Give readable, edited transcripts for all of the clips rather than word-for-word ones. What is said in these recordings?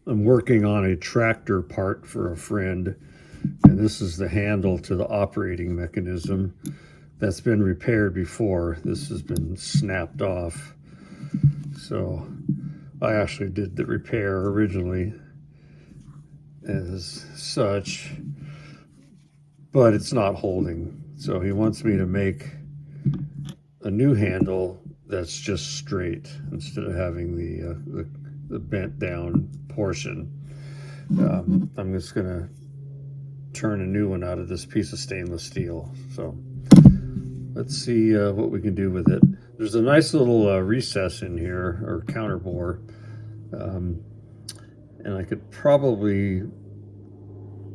I'm working on a tractor part for a friend, and this is the handle to the operating mechanism that's been repaired before. This has been snapped off. So I actually did the repair originally as such, but it's not holding. So he wants me to make a new handle that's just straight instead of having the bent down portion. I'm just gonna turn a new one out of this piece of stainless steel. So let's see what we can do with it. There's a nice little recess in here, or counter bore, and I could probably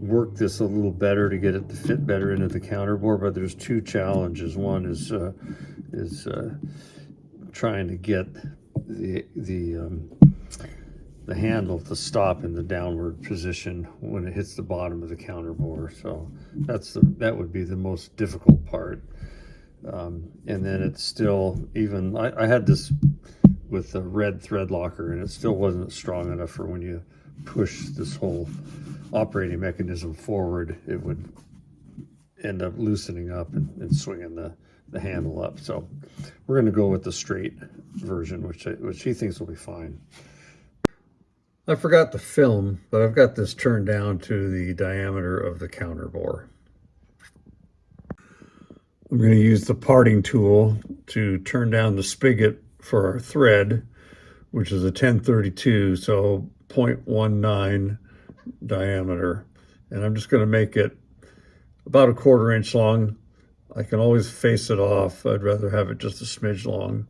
work this a little better to get it to fit better into the counter bore, but there's two challenges. One is trying to get the handle to stop in the downward position when it hits the bottom of the counter bore. So that would be the most difficult part. And then it's still, even I had this with a red thread locker, and it still wasn't strong enough for when you push this whole operating mechanism forward, it would end up loosening up and swinging the handle up. So we're going to go with the straight version, which he thinks will be fine. I forgot the film, but I've got this turned down to the diameter of the counter bore. I'm going to use the parting tool to turn down the spigot for our thread, which is a 1032, so 0.19 diameter. And I'm just going to make it about a 1/4 inch long. I can always face it off. I'd rather have it just a smidge long.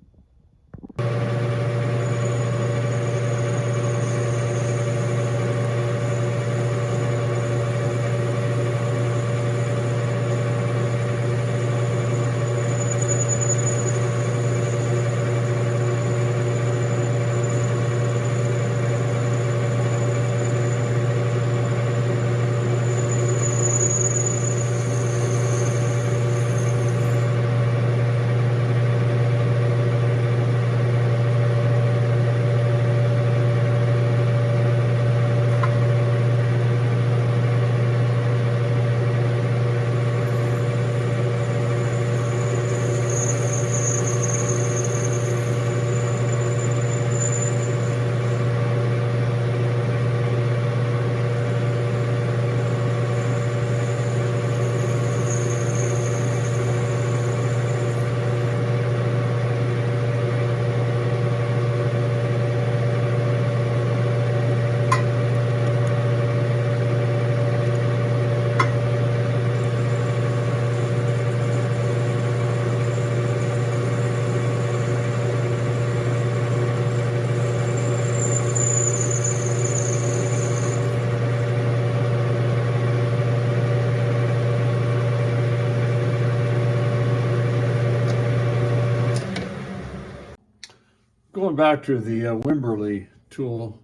Going back to the Wimberley tool,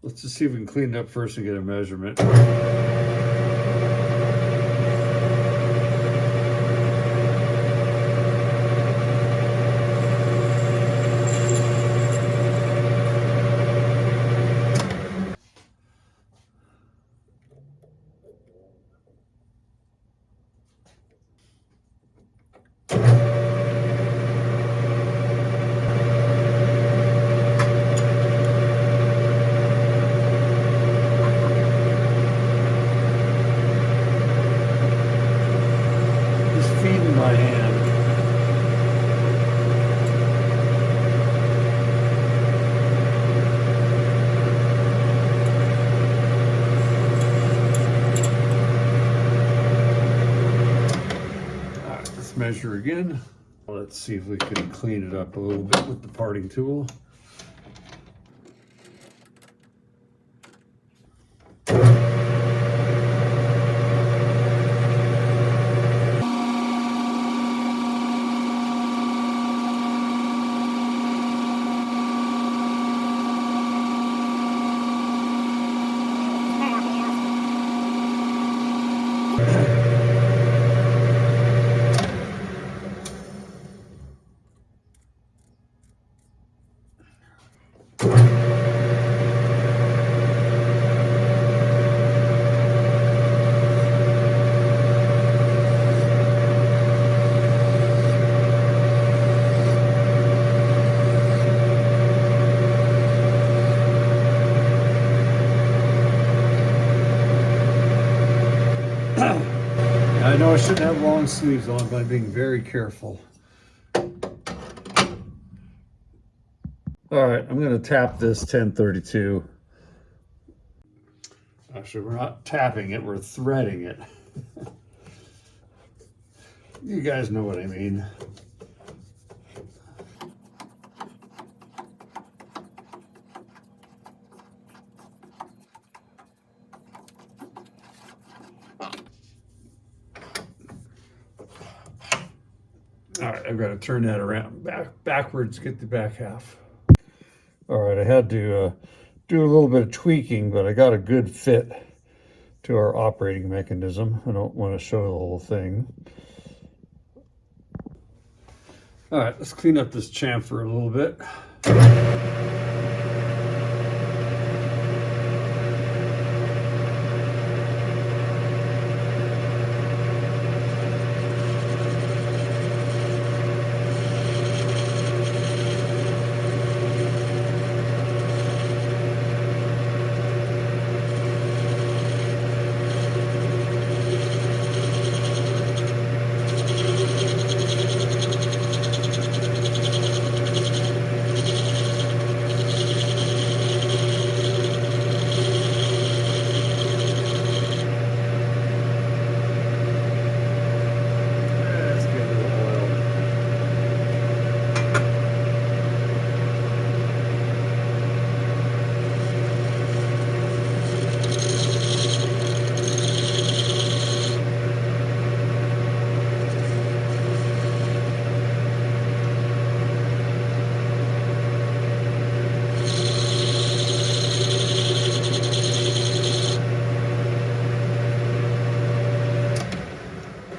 let's just see if we can clean it up first and get a measurement. My hand. All right, let's measure again. Let's see if we can clean it up a little bit with the parting tool. I shouldn't have long sleeves on by being very careful. All right, I'm going to tap this 1032. Actually, we're not tapping it, we're threading it. You guys know what I mean. All right, I've got to turn that around backwards, get the back half. All right, I had to do a little bit of tweaking, but I got a good fit to our operating mechanism. I don't want to show the whole thing. All right, let's clean up this chamfer a little bit.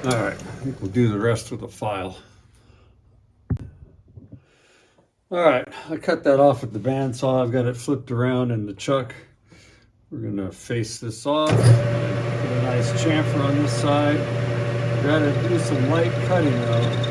All right, I think we'll do the rest with the file. All right, I cut that off with the bandsaw. I've got it flipped around in the chuck. We're gonna face this off, put a nice chamfer on this side. Gotta do some light cutting though.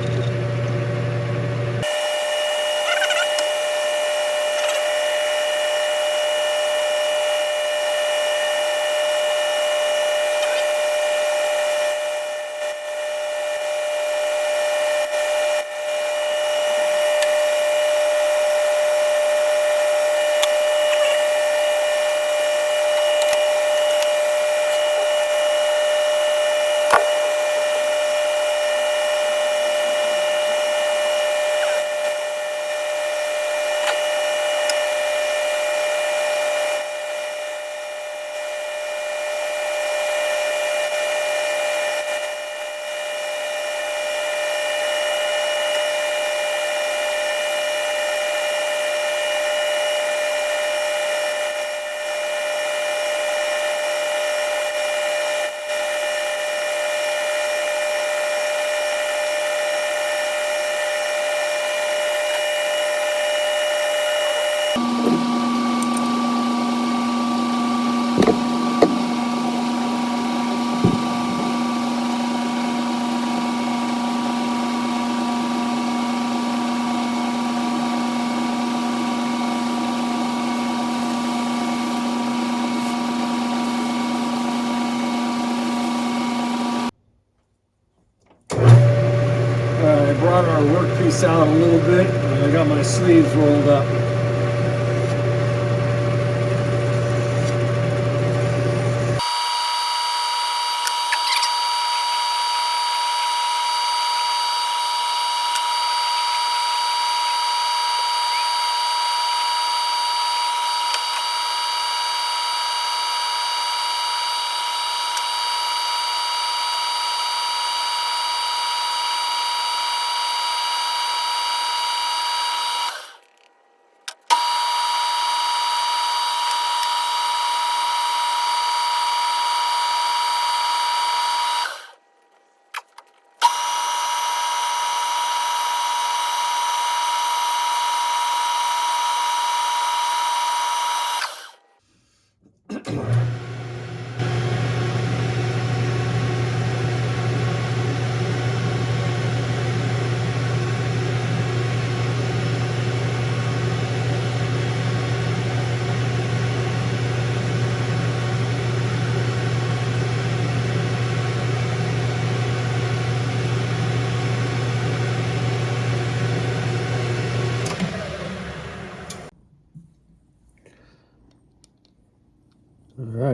I brought our workpiece out a little bit, and I got my sleeves rolled up.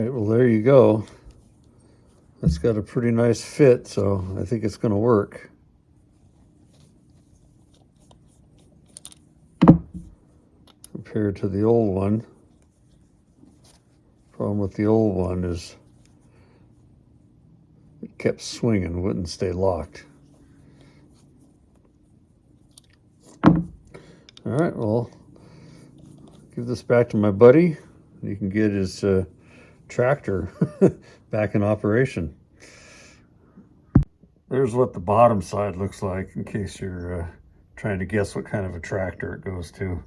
right, well, there you go. That's got a pretty nice fit, so I think it's going to work. Compared to the old one. Problem with the old one is it kept swinging, wouldn't stay locked. All right, well, give this back to my buddy. He can get his tractor back in operation. There's what the bottom side looks like in case you're trying to guess what kind of a tractor it goes to.